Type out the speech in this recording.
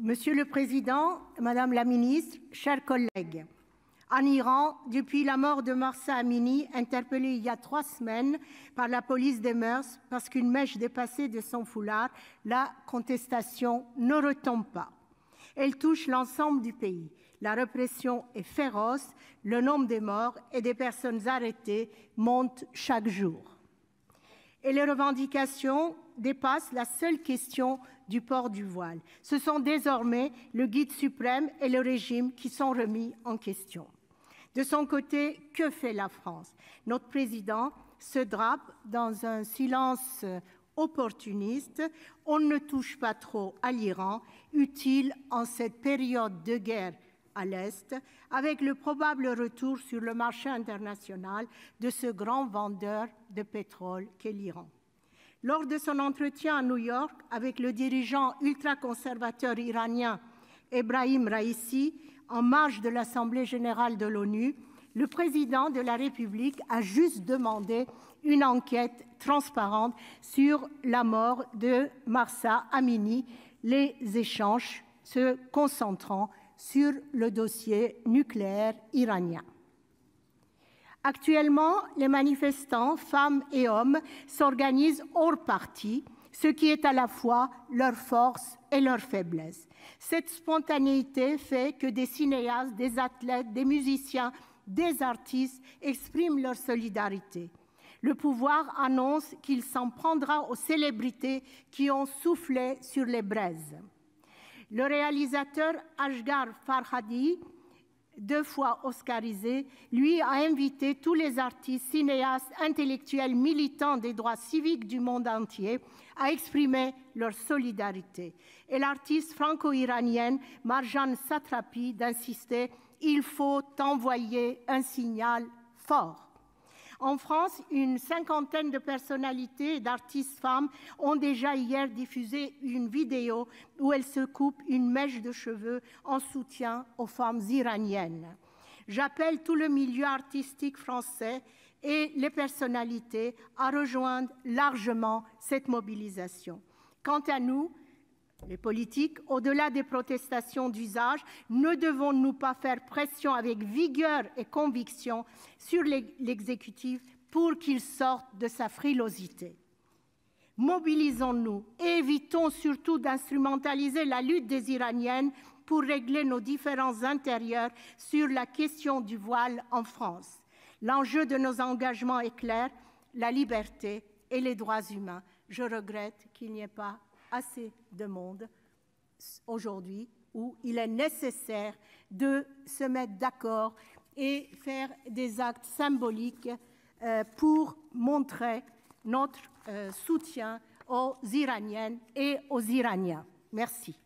Monsieur le Président, Madame la Ministre, chers collègues, en Iran, depuis la mort de Mahsa Amini, interpellée il y a 3 semaines par la police des mœurs parce qu'une mèche dépassait de son foulard, la contestation ne retombe pas. Elle touche l'ensemble du pays. La répression est féroce, le nombre des morts et des personnes arrêtées monte chaque jour. Et les revendications dépassent la seule question du port du voile. Ce sont désormais le guide suprême et le régime qui sont remis en question. De son côté, que fait la France? Notre président se drape dans un silence opportuniste. On ne touche pas trop à l'Iran, utile en cette période de guerre à l'Est, avec le probable retour sur le marché international de ce grand vendeur de pétrole qu'est l'Iran. Lors de son entretien à New York avec le dirigeant ultra-conservateur iranien Ebrahim Raïssi, en marge de l'Assemblée générale de l'ONU, le président de la République a juste demandé une enquête transparente sur la mort de Mahsa Amini, les échanges se concentrant sur le dossier nucléaire iranien. Actuellement, les manifestants, femmes et hommes, s'organisent hors parti, ce qui est à la fois leur force et leur faiblesse. Cette spontanéité fait que des cinéastes, des athlètes, des musiciens, des artistes expriment leur solidarité. Le pouvoir annonce qu'il s'en prendra aux célébrités qui ont soufflé sur les braises. Le réalisateur Asghar Farhadi, 2 fois oscarisé, lui a invité tous les artistes, cinéastes, intellectuels, militants des droits civiques du monde entier à exprimer leur solidarité. Et l'artiste franco-iranienne Marjane Satrapi d'insister « il faut envoyer un signal fort ». En France, une 50aine de personnalités et d'artistes femmes ont déjà hier diffusé une vidéo où elles se coupent une mèche de cheveux en soutien aux femmes iraniennes. J'appelle tout le milieu artistique français et les personnalités à rejoindre largement cette mobilisation. Quant à nous, les politiques, au-delà des protestations d'usage, ne devons-nous pas faire pression avec vigueur et conviction sur l'exécutif pour qu'il sorte de sa frilosité? Mobilisons-nous et évitons surtout d'instrumentaliser la lutte des Iraniennes pour régler nos différends intérieurs sur la question du voile en France. L'enjeu de nos engagements est clair, la liberté et les droits humains. Je regrette qu'il n'y ait pas assez de monde aujourd'hui où il est nécessaire de se mettre d'accord et faire des actes symboliques pour montrer notre soutien aux Iraniennes et aux Iraniens. Merci.